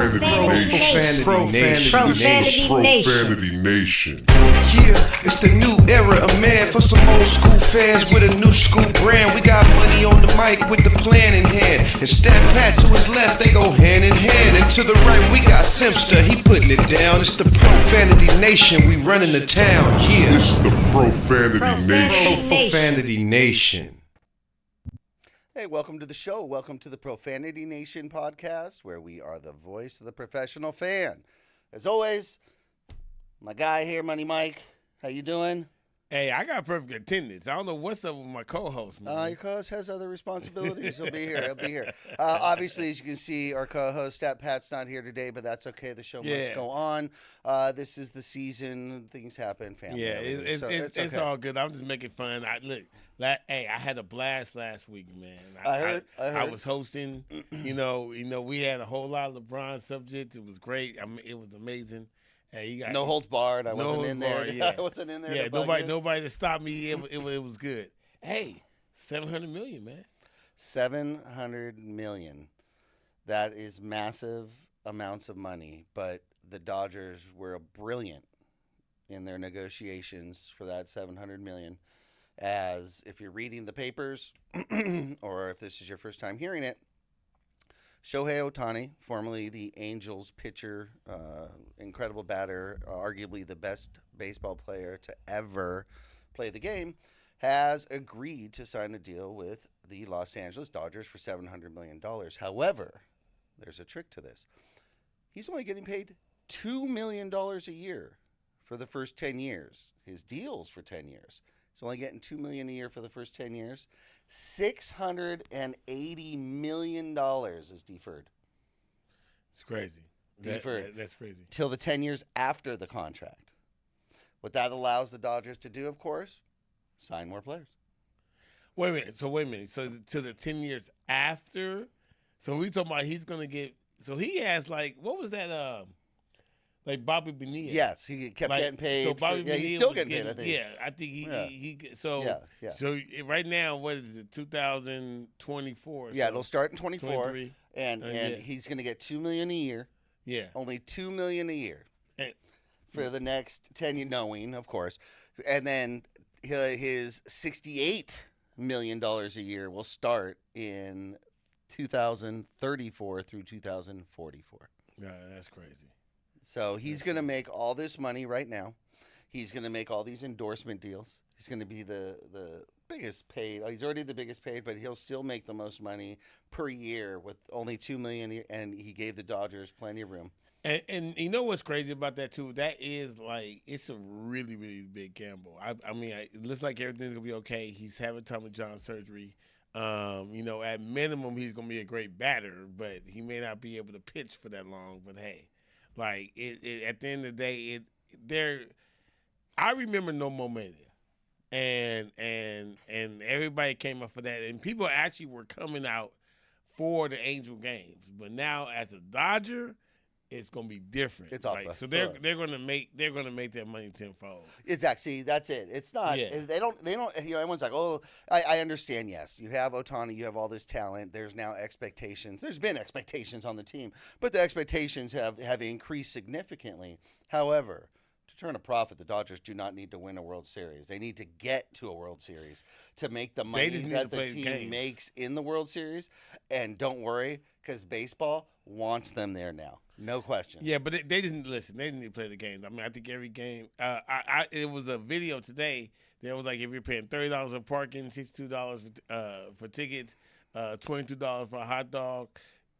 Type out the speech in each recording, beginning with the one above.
Profanity Nation. Yeah, it's the new era of man for some old school fans with a new school brand. We got money on the mic with the plan in hand. And Stat Pat to his left, they go hand in hand. And to the right, we got Simpster, he putting it down. It's the Profanity Nation, we running the town. Yeah, It's the Profanity Nation. Profanity Nation. Hey, welcome to the show. Welcome to the Profanity Nation podcast, where we are the voice of the professional fan. As always, my guy here, Money Mike. How you doing? Hey, I got perfect attendance. I don't know what's up with my co-host, man. Your co-host has other responsibilities. He'll be here. Obviously, as you can see, our co-host, Stat Pat's not here today, but that's okay. The show must go on. This is the season. Things happen. Family. Yeah, it's okay. all good. I'm just making fun. I had a blast last week, man. I heard. I was hosting. You know, we had a whole lot of LeBron subjects. It was great. I mean, it was amazing. Hey, you got no holds barred. I wasn't in there. Yeah. I wasn't in there. Yeah, nobody to stop me. It was good. Hey, $700 million, man. $700 million. That is massive amounts of money. But the Dodgers were brilliant in their negotiations for that $700 million. As if you're reading the papers, or if this is your first time hearing it, Shohei Ohtani, formerly the Angels pitcher, incredible batter, arguably the best baseball player to ever play the game, has agreed to sign a deal with the Los Angeles Dodgers for $700 million. However, there's a trick to this. He's only getting paid $2 million a year for the first 10 years. His deal's for 10 years. He's only getting $2 million a year for the first 10 years. $680 million is deferred. It's crazy. Deferred. That's crazy. Till the 10 years after the contract. What that allows the Dodgers to do, of course, sign more players. Wait a minute. So to the 10 years after, so we talking about he's gonna get. So he has what was that? Like Bobby Bonilla. Yes, he kept getting paid. So Bobby Bonilla he's still getting paid, I think. Yeah, I think he so yeah. So right now, what is it? 2024. Yeah, it'll start in 24, 23. and he's going to get $2 million a year. Yeah, only $2 million a year and, for the next 10 years, knowing, of course, and then his $68 million a year will start in 2034 through 2044. Yeah, that's crazy. So he's going to make all this money right now. He's going to make all these endorsement deals. He's going to be the biggest paid. He's already the biggest paid, but he'll still make the most money per year with only $2 million, and he gave the Dodgers plenty of room. And you know what's crazy about that too? That is it's a really, really big gamble. I mean, it looks like everything's gonna be okay. He's having Tommy John surgery. At minimum, he's gonna be a great batter, but he may not be able to pitch for that long. But hey. At the end of the day, I remember No More Mania, and everybody came up for that, and people actually were coming out for the Angel games. But now, as a Dodger, it's gonna be different. It's off. So they're gonna make that money tenfold. Exactly. See, that's it. It's not. Yeah. They don't. Everyone's like, oh, I understand. Yes, you have Ohtani. You have all this talent. There's now expectations. There's been expectations on the team, but the expectations have increased significantly. However, to turn a profit, the Dodgers do not need to win a World Series. They need to get to a World Series to make the money that the team makes in the World Series. And don't worry, because baseball wants them there now. No question. Yeah, but they didn't listen. They didn't need to play the games. I mean, I think every game. It was a video today. That was like if you're paying $30 for parking, $62 for tickets, $22 for a hot dog.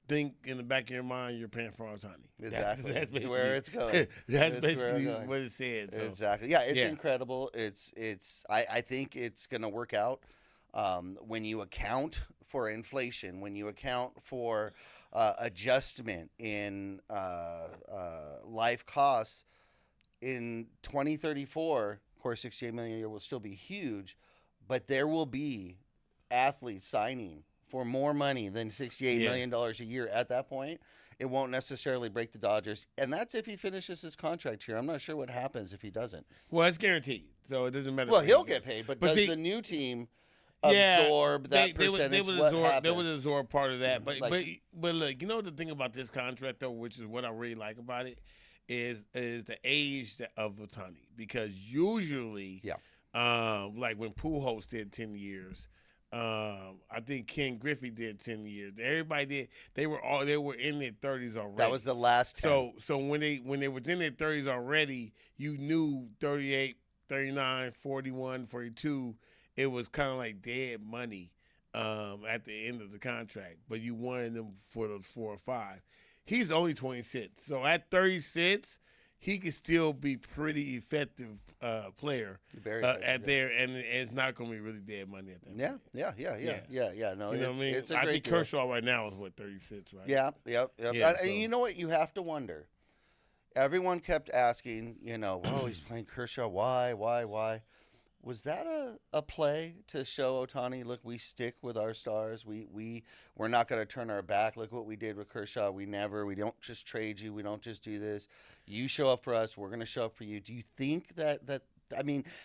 Think in the back of your mind you're paying for Ohtani. Exactly. That's basically where it's going. That's basically what it said. So. Exactly. Yeah, it's incredible. I think it's going to work out when you account for inflation, when you account for adjustment in life costs in 2034. Of course, $68 million a year will still be huge, but there will be athletes signing for more money than $68 million a year at that point. It won't necessarily break the Dodgers, and that's if he finishes his contract here. I'm not sure what happens if he doesn't. Well, it's guaranteed, so it doesn't matter. Well, he'll get paid, but does the new team absorb that percentage? They would What absorb. They happened? would absorb part of that. But Like- but look, you know the thing about this contract though, which is what I really like about it, is the age of Ohtani, because usually, like when Pujols did 10 years. I think Ken Griffey did 10 years. Everybody did. They were in their 30s already. That was the last 10. So when they was in their 30s already, you knew 38, 39, 41, 42, it was kind of like dead money at the end of the contract. But you wanted them for those 4 or 5. He's only 26. So at 36, he could still be pretty effective player Very effective, there, and it's not going to be really dead money at that point. Yeah. No, You know what I mean? It's a I great think deal. Kershaw right now is 36, right? Yep. Yeah, And you know what? You have to wonder. Everyone kept asking, oh, he's playing Kershaw. Why? Was that a play to show Ohtani, look, we stick with our stars. We're not going to turn our back. Look what we did with Kershaw. We don't just trade you. We don't just do this. You show up for us. We're going to show up for you. Do you think that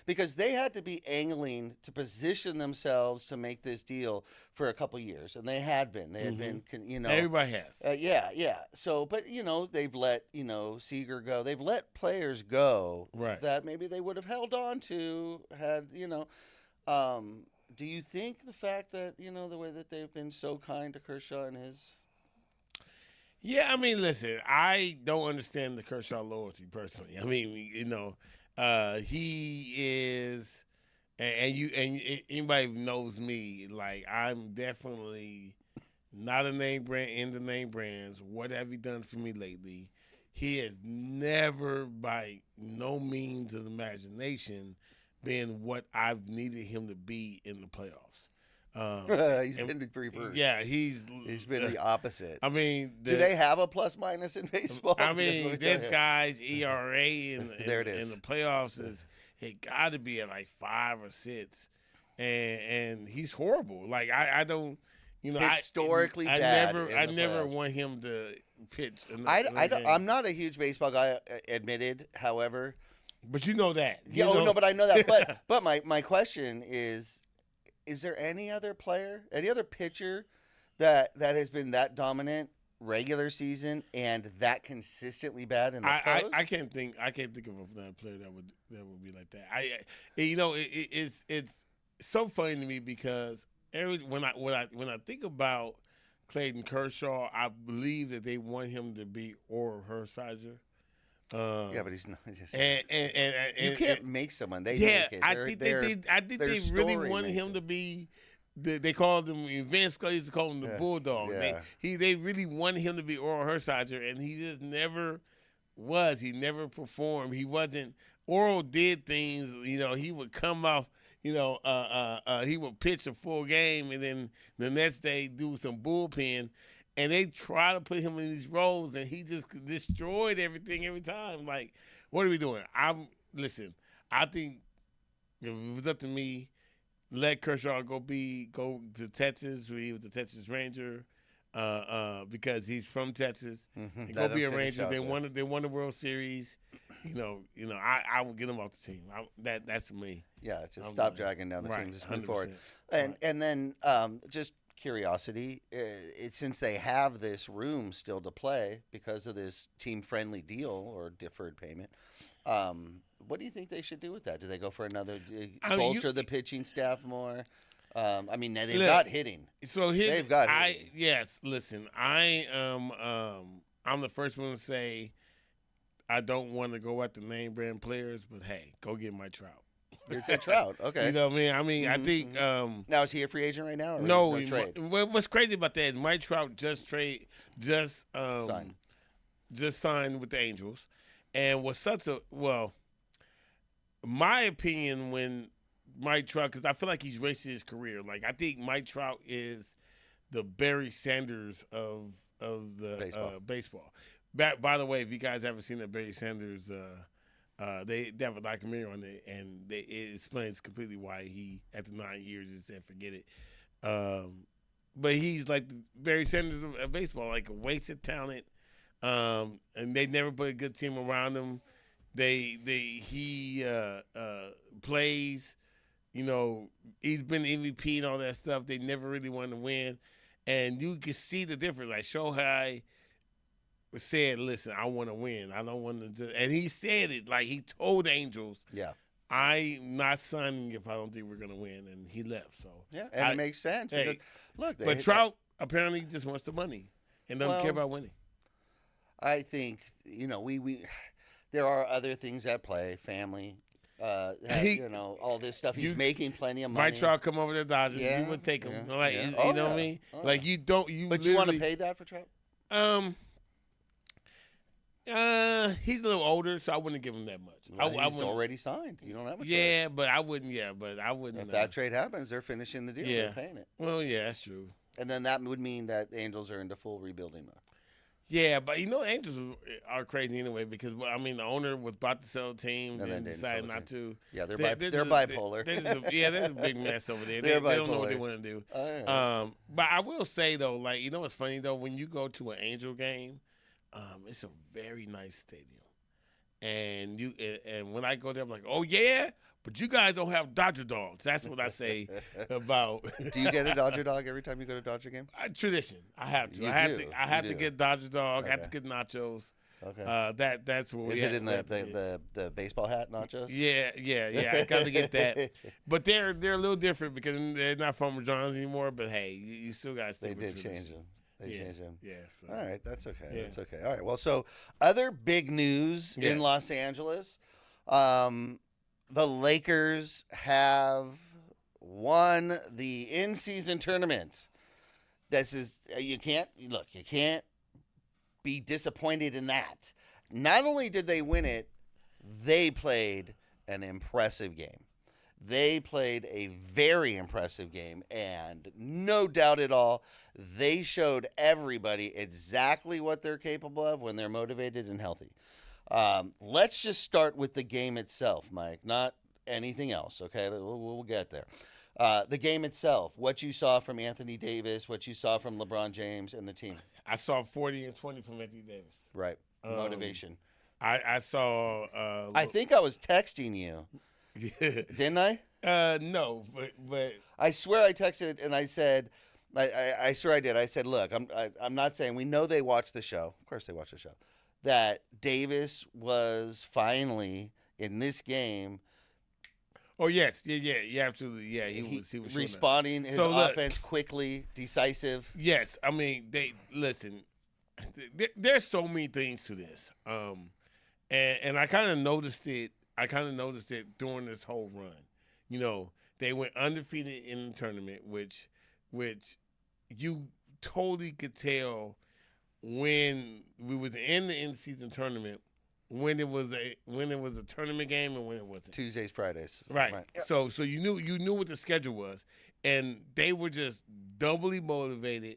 because they had to be angling to position themselves to make this deal for a couple years, and they had been. They had been, Everybody has. Yeah. So, but they've let Seager go. They've let players go that maybe they would have held on to had. Do you think the fact that the way that they've been so kind to Kershaw and his? Yeah, I mean, listen, I don't understand the Kershaw loyalty personally. I mean, he is, and anybody who knows me, like, I'm definitely not a name brand in the name brands. What have he done for me lately? He has never, by no means of imagination, been what I've needed him to be in the playoffs. He's been the reverse. Yeah, he's been the opposite. I mean, do they have a plus minus in baseball? I mean, this guy's ERA in the playoffs it got to be at like 5 or 6, and he's horrible. Like I don't, historically I bad. I never want him to pitch. I'm not a huge baseball guy, admitted. However, but you know that. But I know that. But my question is there any other player, any other pitcher that has been that dominant regular season and that consistently bad in the post? I can't think of another player that would be like that. It's so funny to me because when I think about Clayton Kershaw, I believe that they want him to be Oral Hershiser. But he's not. You can't make someone. They make it. I think they really wanted him to be. They called him Vince. Used to call him the Bulldog. Yeah. They really wanted him to be Oral Hershiser, and he just never was. He never performed. He wasn't. Oral did things. He would come off. He would pitch a full game, and then the next day do some bullpen. And they try to put him in these roles, and he just destroyed everything every time. Like, what are we doing? I think if it was up to me, let Kershaw go to Texas. He was the Texas Ranger because he's from Texas. And go be a Ranger. They won the World Series. I would get him off the team. That's me. Yeah, just stop dragging down the team. Just move forward. And then just curiosity, since they have this room still to play because of this team-friendly deal or deferred payment, what do you think they should do with that? Do they go for another bolster the pitching staff more? They've got hitting. So they've got hitting. Yes, listen, I am. I'm the first one to say I don't want to go at the name brand players, but hey, go get my Trout. It's a Trout, okay. You know what I mean? I think. Now is he a free agent right now? Or no, trade? What's crazy about that is Mike Trout just signed with the Angels, and was my opinion when Mike Trout, because I feel like he's wasted his career. Like I think Mike Trout is the Barry Sanders of the baseball. By the way, if you guys haven't seen the Barry Sanders. They have a documentary on it, and it explains completely why he, after 9 years, just said forget it. But he's like the Barry Sanders of baseball, like a wasted talent, and they never put a good team around him. He plays he's been MVP and all that stuff. They never really wanted to win. And you can see the difference. Like Shohei said, listen, I want to win. I don't want to just, and he said it. Like he told Angels, Yeah. I'm not signing if I don't think we're going to win. And he left. So Yeah, and it makes sense. Because, look, but Trout apparently just wants the money and doesn't care about winning. I think, we there are other things at play, family, all this stuff. He's making plenty of money. My Trout come over to the Dodgers. Yeah, You would take him. yeah, Like, yeah. you know what I mean? Like, you don't. But you want to pay that for Trout? He's a little older, so I wouldn't give him that much. Well, he's already signed. You don't have a choice. Yeah, but I wouldn't. Yeah, but I wouldn't. If that trade happens, they're finishing the deal. Yeah. They're paying it. Well, yeah, that's true. And then that would mean that the Angels are into full rebuilding mode. Yeah, but Angels are crazy anyway because the owner was about to sell the team and then decided not to. Yeah, they're bipolar. There's a big mess over there. They don't know what they want to do. Oh, But I will say though, like what's funny though, when you go to an Angel game, it's a very nice stadium, and when I go there, I'm like, oh yeah. But you guys don't have Dodger dogs. That's what I say about. Do you get a Dodger dog every time you go to a Dodger game? Tradition. I have to. You I have do. to get Dodger dog. Okay. I have to get nachos. Okay. That's what we. Is it in the baseball hat nachos? Yeah. I got to get that. But they're a little different because they're not Farmer John's anymore. But hey, you still got to stick with tradition. Change them. They changed them. Yeah. So. All right, that's okay. Yeah. That's okay. All right. Well, so other big news in Los Angeles. The Lakers have won the in-season tournament. You can't be disappointed in that. Not only did they win it, they played an impressive game. They played a very impressive game, and no doubt at all, they showed everybody exactly what they're capable of when they're motivated and healthy. Let's just start with the game itself, Mike, not anything else, okay? We'll get there. The game itself, what you saw from Anthony Davis, what you saw from LeBron James and the team. I saw 40 and 20 from Anthony Davis. Right. Motivation. I saw... I think I was texting you. Didn't I? No, but... I swear I texted and I said... I swear I did. I said, look, I'm not saying... We know they watch the show. Of course they watch the show. That Davis was in this game... Oh, yes. Yeah, absolutely. Yeah, he was responding his offense quickly, decisive. Yes. I mean, listen, there's so many things to this. And I kind of noticed it. During this whole run. They went undefeated in the tournament, which you totally could tell when we was in the in-season tournament, when it was a tournament game and when it wasn't. Tuesdays, Fridays. Right. Yep. So you knew what the schedule was, and they were just doubly motivated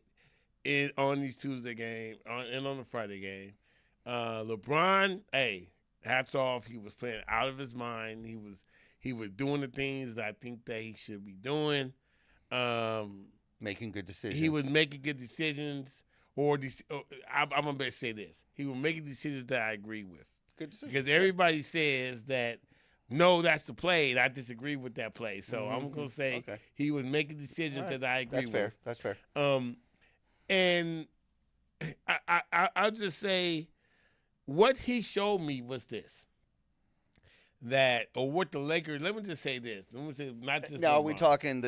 on these Tuesday game and on the Friday game. LeBron, hey, hats off. He was playing out of his mind. He was doing the things I think that he should be doing. Making good decisions. He was making good decisions. I'm going to say this. He was making decisions that I agree with. Good decision. Because everybody says that, no, that's the play, and I disagree with that play. So I'm going to say he was making decisions that I agree with. That's fair. And I'll just say what he showed me was this. What the Lakers, let me just say this. Let me say not just now, are we talking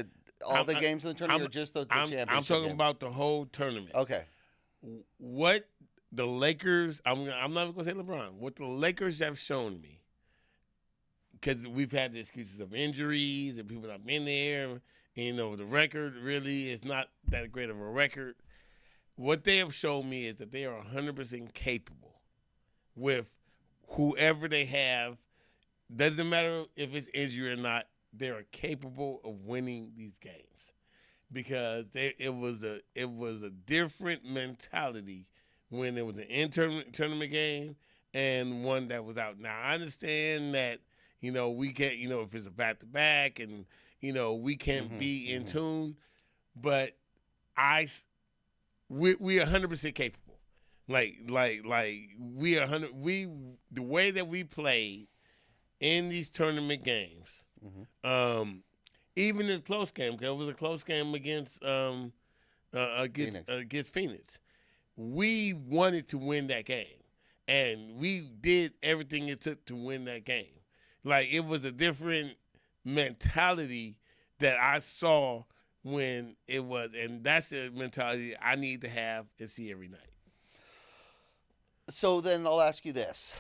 all the games in the tournament or just the championship I'm talking game? about the whole tournament. Okay. What the Lakers, I'm not going to say LeBron, what the Lakers have shown me, because we've had the excuses of injuries and people not been there, and, the record really is not that great of a record. What they have shown me is that they are 100% capable with whoever they have. Doesn't matter if it's injury or not, they are capable of winning these games. Because it was a different mentality when it was an in-tournament game and one that was out. Now, I understand that, we can't, if it's a back-to-back and, we can't be in tune, but we are 100% capable. Like we are the way that we played in these tournament games, even in a close game, because it was a close game against Phoenix. We wanted to win that game, and we did everything it took to win that game. Like, it was a different mentality that I saw when it was, and that's the mentality I need to have and see every night. So then I'll ask you this.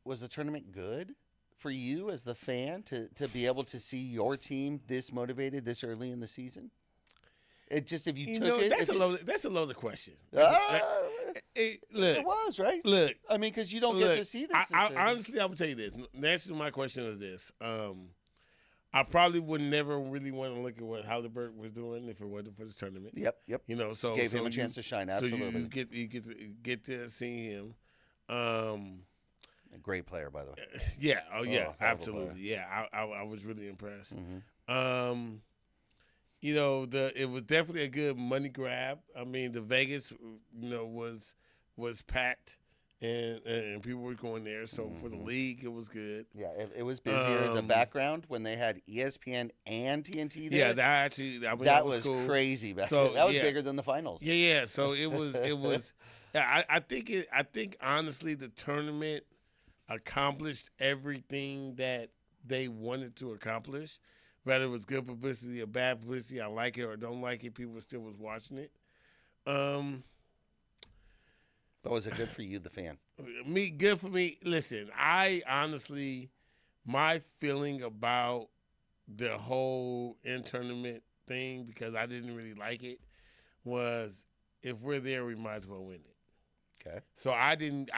Was the tournament good for you as the fan to be able to see your team this motivated this early in the season? It just, if you took it, that's a loaded question. It was, right? Look, I mean, because you don't get to see this. Honestly, I would tell you this. The answer to my question is this. I probably would never really want to look at what Halliburton was doing if it wasn't for this tournament. Yep. You know, so gave him a chance to shine. Absolutely. So you get to see him. A great player, by the way. Yeah. Oh, yeah. Absolutely. Yeah. I was really impressed. Mm-hmm. You know, it was definitely a good money grab. I mean, the Vegas, was packed. And people were going there, so for the league, it was good. Yeah, it was busier in the background when they had ESPN and TNT there. Yeah, that was cool. Crazy. That was bigger than the finals. Yeah. So it was. I think honestly, the tournament accomplished everything that they wanted to accomplish. Whether it was good publicity or bad publicity, I like it or don't like it, people still was watching it. But was it good for you, the fan? Good for me. Listen, I honestly, my feeling about the whole in-tournament thing, because I didn't really like it, was if we're there, we might as well win it. Okay. So I didn't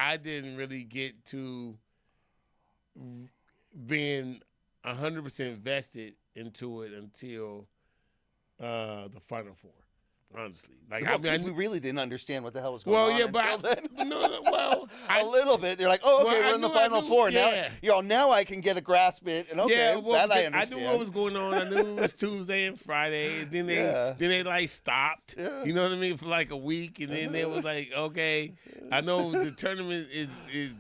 really get to being 100% vested into it until the Final Four. Honestly, we really didn't understand what the hell was going on. Until then. A little bit. They're like, "Oh, okay, we're in the Final Four now." Now I can get a grasp it, and that I understand. I knew what was going on. I knew it was Tuesday and Friday. And then they like stopped. Yeah. You know what I mean, for like a week, and then they was like, "Okay, I know the tournament is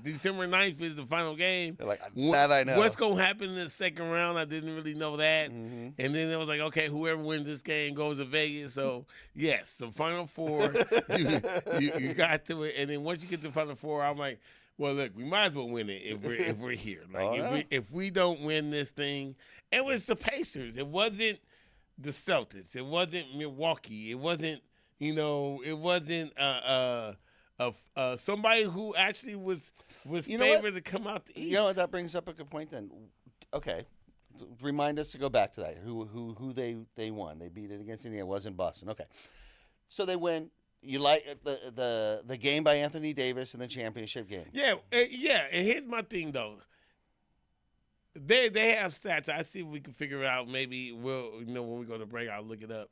December 9th is the final game." They're like, "That I know." What's gonna happen in the second round? I didn't really know that. Mm-hmm. And then it was like, "Okay, whoever wins this game goes to Vegas." So. Yes, the Final Four, you got to it, and then once you get to the Final Four, I'm like, well, look, we might as well win it if we're here. Like if we don't win this thing, it was the Pacers. It wasn't the Celtics. It wasn't Milwaukee. It wasn't somebody who actually was favored to come out the East. You know what? That brings up a good point. Then, okay. Remind us to go back to that. Who they won? They beat it against Indiana. It wasn't Boston. Okay, so they win. You like the game by Anthony Davis in the championship game? Yeah. And here's my thing though. They have stats. I see if we can figure out. Maybe we'll when we go to break, I'll look it up.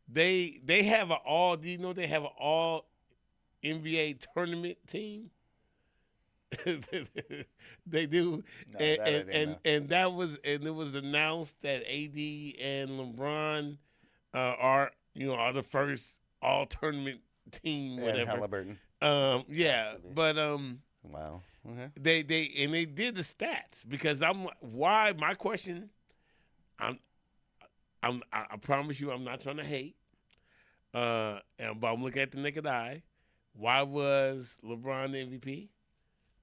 They have an all. Do you know they have an all NBA tournament team? They do, no, and it was announced that AD and LeBron are the first all tournament team. Whatever. And Halliburton. Wow. Okay. They did the stats because my question. I promise you, I'm not trying to hate. But I'm looking at the naked eye. Why was LeBron the MVP?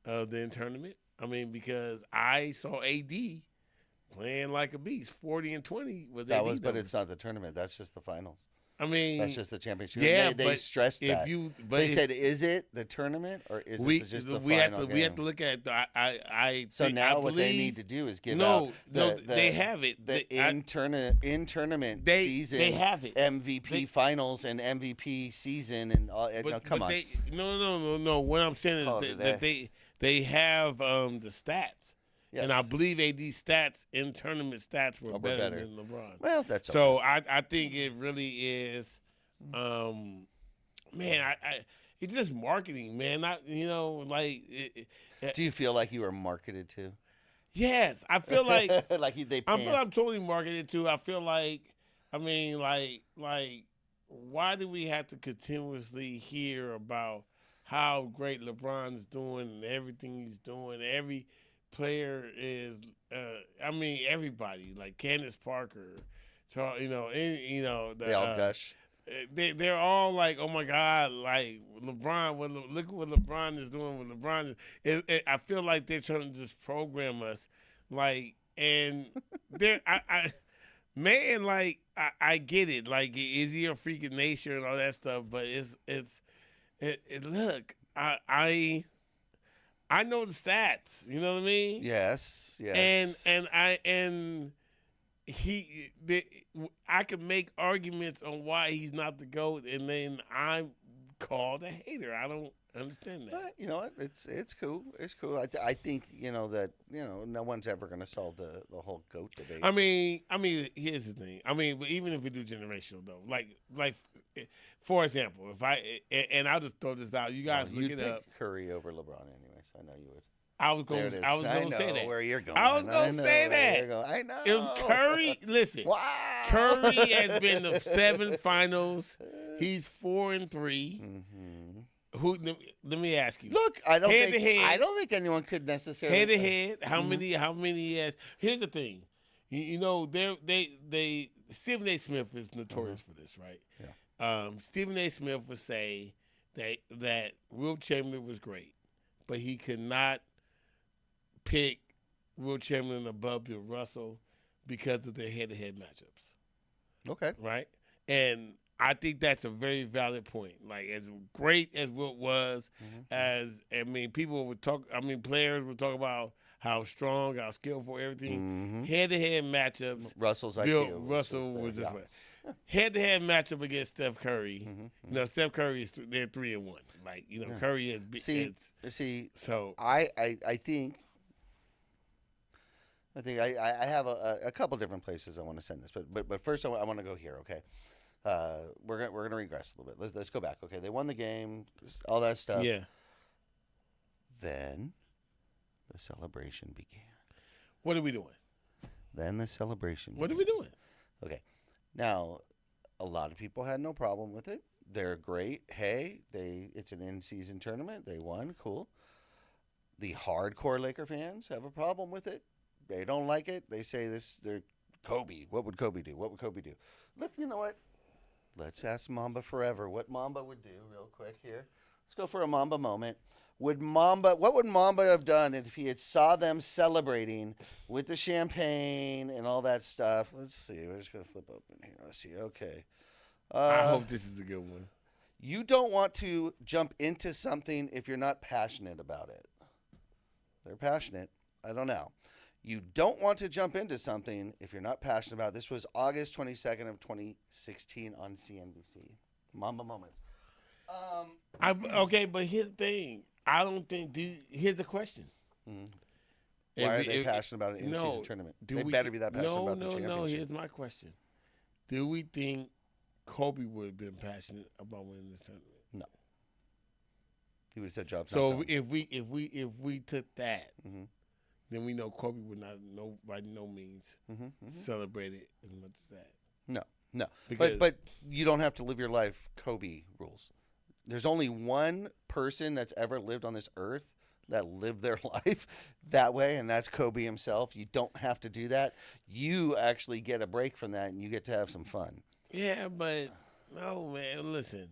Of the tournament. I mean, because I saw AD playing like a beast. 40 and 20 was AD numbers. But it's not the tournament. That's just the finals. I mean, that's just the championship. Yeah, they stressed that. They said, "Is it the tournament or is it just the final game?" We have to look at. What they need to do is give they have it. The in-tournament season. They have it. MVP finals and MVP season and all. Come on. No. What I'm saying is that they have the stats. Yes. And I believe AD's stats in tournament stats were better than LeBron. Well, that's okay. So I think it really is, it's just marketing, man. Do you feel like you were marketed to? Yes, I feel like I feel I'm totally marketed to. I feel like, why do we have to continuously hear about how great LeBron's doing and everything he's doing? player is, I mean, everybody like Candace Parker, They all gush. they're all like, oh my God, like LeBron. Look at what LeBron is doing. With LeBron, I feel like they're trying to just program us, like, and man, like I get it. Like, is he a freak of nature and all that stuff? But look, I know the stats. You know what I mean? Yes, yes. And I can make arguments on why he's not the GOAT, and then I'm called a hater. I don't understand that. But you know what? It's cool. It's cool. I think that no one's ever going to solve the whole GOAT debate. I mean, here's the thing. I mean, but even if we do generational though, like for example, if I'll just throw this out, you guys look You'd it pick up. Curry over LeBron, anyways. I know you would. I was going to say that. Where you're going. I was going to say that. I know. If Curry, listen. Wow. Curry has been to 7 finals. He's 4-3. Mm-hmm. Who? Let me ask you. Look, I don't Head to think head. I don't think anyone could necessarily Head to head. How many? How many has? Here's the thing. You know, they Stephen A. Smith is notorious for this, right? Yeah. Stephen A. Smith would say that Wilt Chamberlain was great, but he could not pick Wilt Chamberlain above Bill Russell because of their head-to-head matchups. Okay. Right? And I think that's a very valid point. Like, as great as Wilt was, people would talk, players would talk about how strong, how skillful, everything. Head-to-head matchups. Russell's Bill IQ Russell was this way. Head-to-head matchup against Steph Curry. You know, Steph Curry they're 3-1. Like, Curry is big. So I think I have a couple different places I want to send this, but first I want to go here. Okay, we're gonna regress a little bit. Let's go back. Okay, they won the game, all that stuff. yeah. Then the celebration began. What are we doing? Then the celebration. What are began. we doing? Okay, now a lot of people had no problem with it. They're great. Hey, it's an in-season tournament. They won. Cool. The hardcore Laker fans have a problem with it. They don't like it. They say they're Kobe. What would Kobe do? What would Kobe do? Look, you know what? Let's ask Mamba Forever what Mamba would do real quick here. Let's go for a Mamba moment. What would Mamba have done if he had saw them celebrating with the champagne and all that stuff? Let's see. We're just going to flip open here. Let's see. Okay. I hope this is a good one. You don't want to jump into something if you're not passionate about it. They're passionate. I don't know. You don't want to jump into something if you're not passionate about it. This was August 22nd of 2016 on CNBC. Mamba moments. Okay, but here's the thing. I don't think. Here's the question. Why are they passionate about an in-season tournament? They better be that passionate about the championship. No. Here's my question. Do we think Kobe would have been passionate about winning this tournament? No. He would have said jobs. So if we took that, then we know Kobe would not by no means celebrate it as much as that. No. Because, but you don't have to live your life Kobe rules. There's only one person that's ever lived on this earth that lived their life that way, and that's Kobe himself. You don't have to do that. You actually get a break from that, and you get to have some fun. Yeah, but no, man. Listen,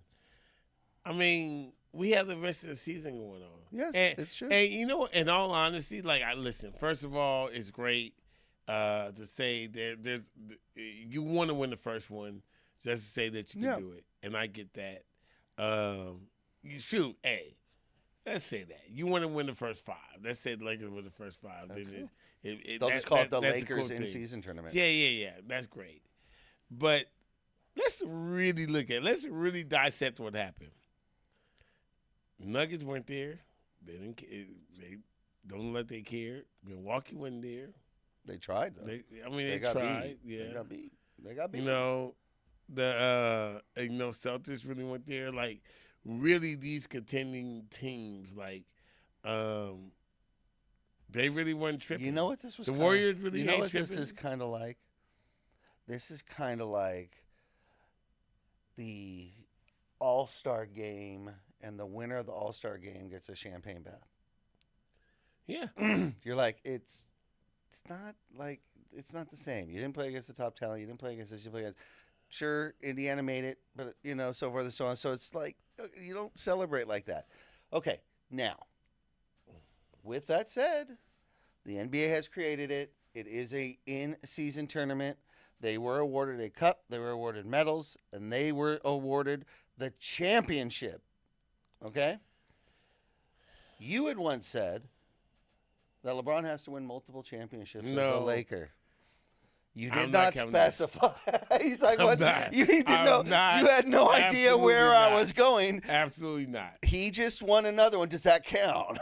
I mean, we have the rest of the season going on. Yes, it's true. And in all honesty, like listen. First of all, it's great to say there's you want to win the first one, just to say that you can do it, and I get that. Shoot, hey, let's say that you want to win the first 5. Let's say the Lakers win the first 5. That's Then cool. They'll just call it the Lakers cool in-season tournament. Yeah. That's great. But let's really let's really dissect what happened. Nuggets weren't there. They didn't. They don't let they care. Milwaukee wasn't there. They tried though. They tried. Beat. Yeah, they got beat. The Celtics really went there. Like really, these contending teams, like they really weren't tripping. You know what this was? The Warriors really ain't tripping. This is kind of like. This is kind of like the All-Star game, and the winner of the All-Star game gets a champagne bath. Yeah. You're like, it's not like, it's not the same. You didn't play against the top talent. You didn't play against this. You play against, sure, Indiana made it, but, so forth and so on. So it's like, you don't celebrate like that. Okay, now, with that said, the NBA has created it. It is a in-season tournament. They were awarded a cup. They were awarded medals, and they were awarded the championship. Okay? You had once said that LeBron has to win multiple championships as a Laker. You did not specify. He's like, what? You didn't know. You had no idea where I was going. Absolutely not. He just won another one. Does that count?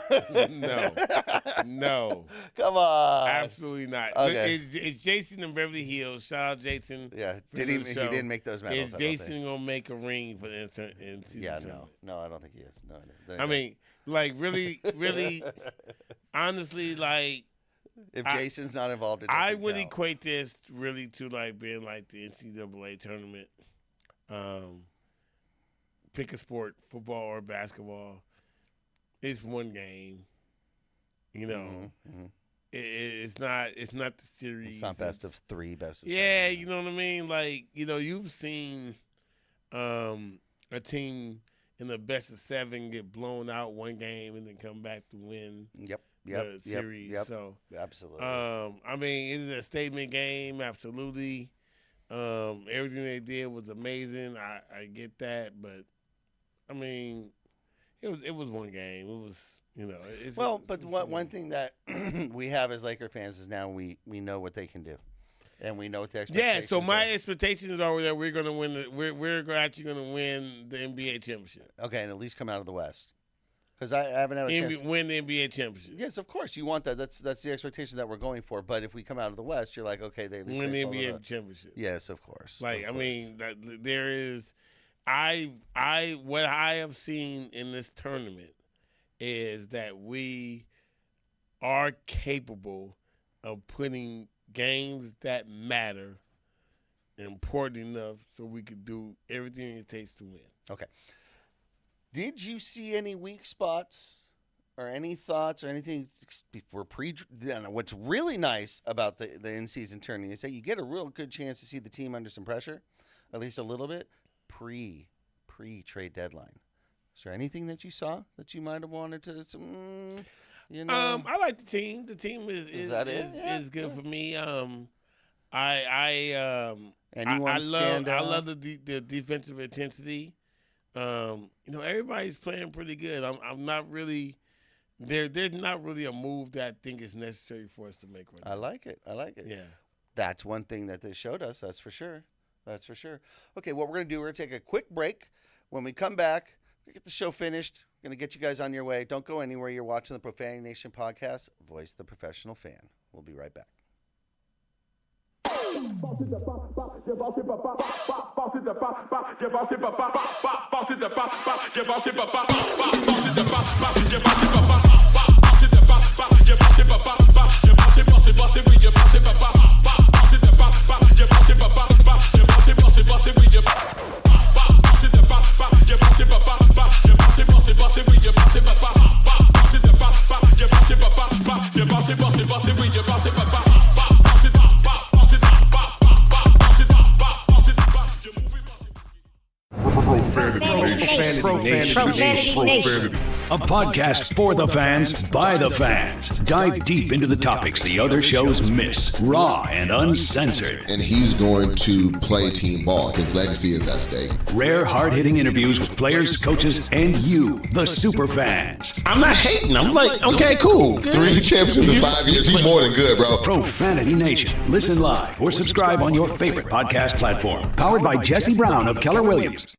No. Come on. Absolutely not. Okay. It's Jason in Beverly Hills. Shout out Jason. Yeah. He didn't make those medals. Is Jason gonna make a ring for the in season? Yeah. tournament? No, I don't think he is. No. I mean, like, really, honestly, like. If Jason's not involved, I would equate this really to like being like the NCAA tournament. Pick a sport, football or basketball. It's one game. It's not the series. It's not best of three, best of yeah, seven. you know what I mean? Like, you've seen a team in the best of seven get blown out one game and then come back to win. The series. So absolutely. I mean, it is a statement game. Absolutely. Everything they did was amazing. I get that, but I mean, it was one game. It was one thing that we have as Laker fans is now we know what they can do, and we know what the expectations. Yeah. So my expectations are that we're going to win. We're actually going to win the NBA championship. Okay, and at least come out of the West. Because I haven't had a chance. Win the NBA championship. Yes, of course. You want that. That's the expectation that we're going for. But if we come out of the West, you're like, okay, they at least win the NBA championship. Yes, of course. Like, of course. I mean, there is, what I have seen in this tournament is that we are capable of putting games that matter important enough so we could do everything it takes to win. Okay. Did you see any weak spots or any thoughts or anything before what's really nice about the in-season tournament is that you get a real good chance to see the team under some pressure, at least a little bit, pre-trade deadline. Is there anything that you saw that you might have wanted to I like the team. The team is good for me. I love the defensive intensity. Everybody's playing pretty good. I'm not really there's not really a move that I think is necessary for us to make right now. I like it. Yeah. That's one thing that they showed us, that's for sure. Okay, what we're going to do, we're going to take a quick break. When we come back, we get the show finished. We're going to get you guys on your way. Don't go anywhere. You're watching the Profanity Nation podcast. Voice the professional fan. We'll be right back. Profanity Nation. A podcast for the fans, by the fans. Dive deep into the topics the other shows miss. Raw and uncensored. And he's going to play team ball. His legacy is at stake. Rare, hard-hitting interviews with players, coaches, and you, the super fans. I'm not hating. I'm like, okay, cool. Good. 3 championships in 5 years. He's more than good, bro. Profanity Nation. Listen live or subscribe on your favorite podcast platform. Powered by Jesse Brown of Keller Williams.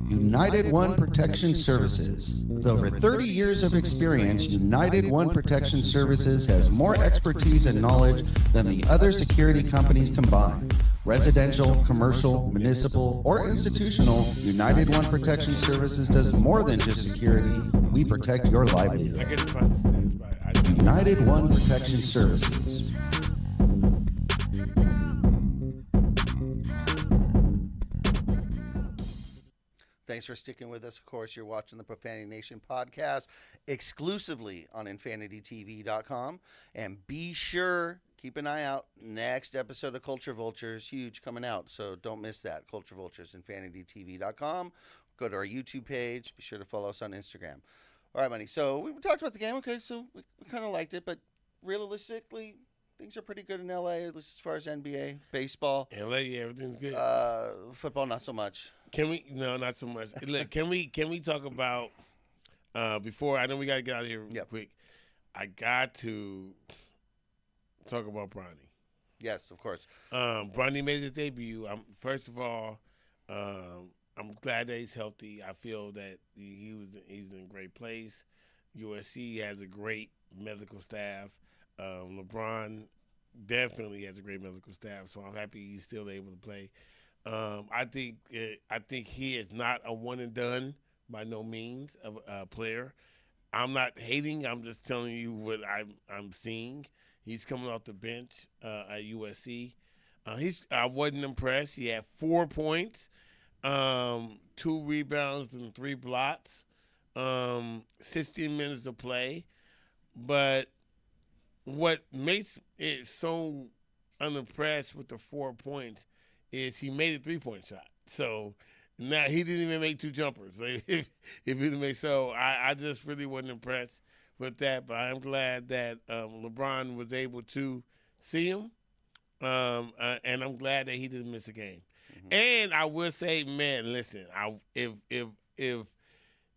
United One Protection Services. With over 30 years of experience, United One Protection Services has more expertise and knowledge than the other security companies combined. Residential, commercial, municipal, or institutional, United One Protection Services does more than just security. We protect your livelihood. United One Protection Services. Thanks Thanks for sticking with us. Of course, you're watching the Profanity Nation podcast exclusively on InfanityTV.com. And be sure, keep an eye out. Next episode of Culture Vultures, huge coming out. So don't miss that. Culture Vultures, InfanityTV.com. Go to our YouTube page. Be sure to follow us on Instagram. All right, buddy. So we talked about the game. Okay, so we kind of liked it. But realistically, things are pretty good in LA, at least as far as NBA, baseball. LA, yeah, everything's good. Football, not so much. Can we? No, not so much. Look, can we talk about before? I know we got to get out of here real quick. I got to talk about Bronny. Yes, of course. Bronny made his debut. First of all, I'm glad that he's healthy. I feel that he's in a great place. USC has a great medical staff. LeBron definitely has a great medical staff, so I'm happy he's still able to play. I think he is not a one and done by no means of a player. I'm not hating. I'm just telling you what I'm seeing. He's coming off the bench at USC. I wasn't impressed. He had 4 points, 2 rebounds, and 3 blocks. 16 minutes of play, but what makes it so unimpressed with the 4 points is he made a 3-point shot. So now he didn't even make 2 jumpers. If he didn't make I just really wasn't impressed with that. But I'm glad that LeBron was able to see him, and I'm glad that he didn't miss a game. Mm-hmm. And I will say, man, listen, if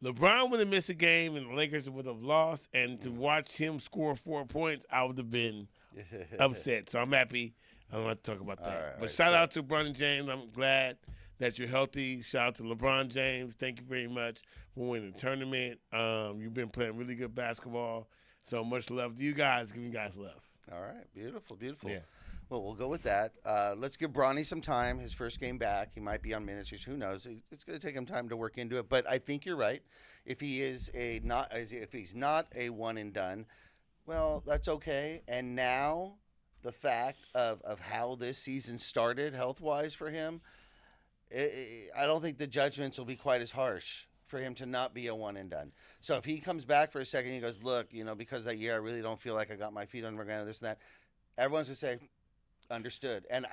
LeBron would have missed a game and the Lakers would have lost, and to watch him score 4 points, I would have been upset. So I'm happy. I don't want to talk about that. But shout out to Bronny James. I'm glad that you're healthy. Shout out to LeBron James. Thank you very much for winning the tournament. You've been playing really good basketball. So much love to you guys. Give you guys love. All right. Beautiful, beautiful. Yeah. Well, we'll go with that. Let's give Bronny some time. His first game back, he might be on minutes. Who knows? It's going to take him time to work into it. But I think you're right. If he's not a one and done, well, that's okay. And now the fact of how this season started health-wise for him, I don't think the judgments will be quite as harsh for him to not be a one and done. So if he comes back for a second, he goes, look, because that year I really don't feel like I got my feet on the ground, this and that. Everyone's going to say, understood. And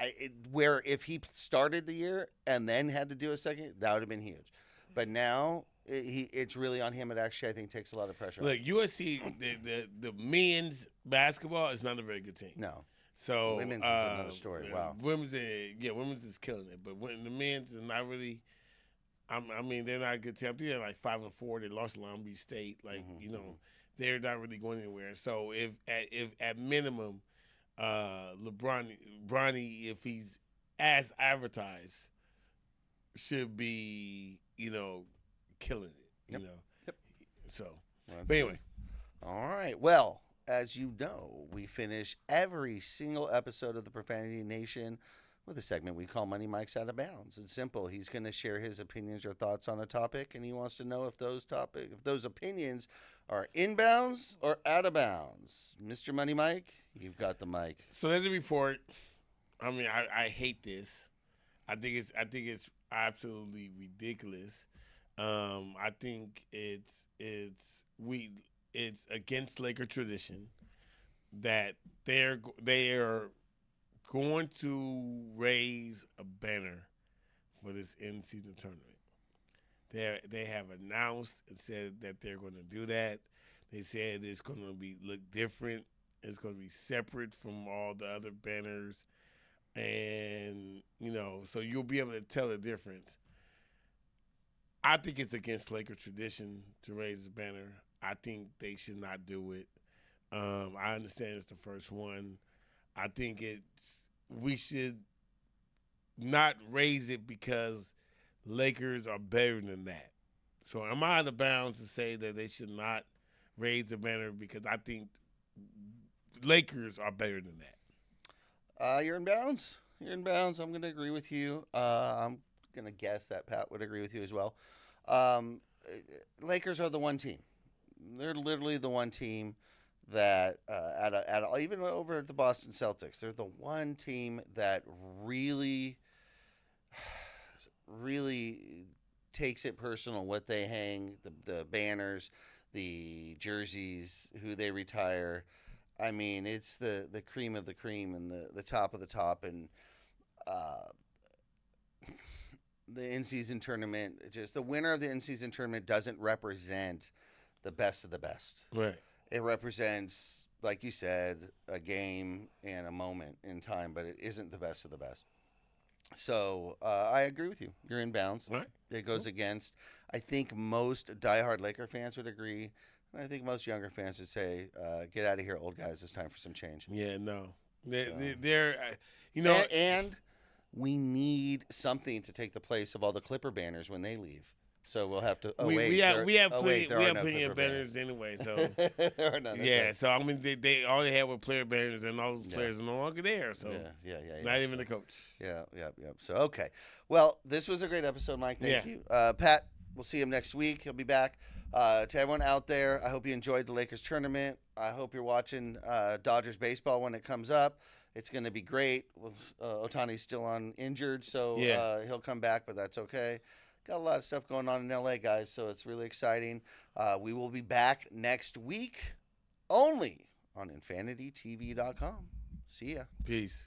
where if he started the year and then had to do a second, that would have been huge. But now it's really on him. It actually, I think, takes a lot of pressure. Look, USC, the men's basketball is not a very good team. No. So women's is another story. Wow. Women's is killing it. But when the men's is not really, they're not a good team. I think they're like 5-4. They lost to Long Beach State. They're not really going anywhere. So if at minimum, Bronny, if he's as advertised, should be, killing it, Yep. So, That's but anyway. All right. Well, as you know, we finish every single episode of the Profanity Nation with a segment we call Money Mike's Out of Bounds. It's simple. He's going to share his opinions or thoughts on a topic, and he wants to know if those opinions are in bounds or out of bounds. Mr. Money Mike, you've got the mic. So there's a report. I hate this. I think it's absolutely ridiculous. I think it's against Laker tradition that they are going to raise a banner for this in-season tournament. They have announced and said that they're going to do that. They said it's going to look different. It's going to be separate from all the other banners, and so you'll be able to tell the difference. I think it's against Laker tradition to raise a banner. I think they should not do it. I understand it's the first one. I think we should not raise it because Lakers are better than that. So am I out of bounds to say that they should not raise a banner because I think Lakers are better than that? You're in bounds. You're in bounds. I'm going to agree with you. I'm going to guess that Pat would agree with you as well. Lakers are the one team. They're literally the one team that, even over at the Boston Celtics, they're the one team that really, really takes it personal what they hang, the banners, the jerseys, who they retire. I mean, it's the cream of the cream and the top of the top. And the in-season tournament, just the winner of the in-season tournament doesn't represent the best of the best. Right. It represents, like you said, a game and a moment in time, but it isn't the best of the best. So I agree with you. You're in bounds. Right. It goes against, I think most diehard Laker fans would agree. And I think most younger fans would say, get out of here, old guys. It's time for some change. Yeah, no. They're you know. And we need something to take the place of all the Clipper banners when they leave. So we'll have to. We have plenty of banners anyway. So there are none. yeah. So I mean, they all they had were player banners, and all those players are no longer there. So yeah. Not even the coach. Yeah. So okay. Well, this was a great episode, Mike. Thank you, Pat. We'll see him next week. He'll be back. To everyone out there, I hope you enjoyed the Lakers tournament. I hope you're watching Dodgers baseball when it comes up. It's going to be great. Ohtani's still on injured, so he'll come back, but that's okay. Got a lot of stuff going on in LA, guys, so it's really exciting. We will be back next week only on InfanityTV.com. See ya. Peace.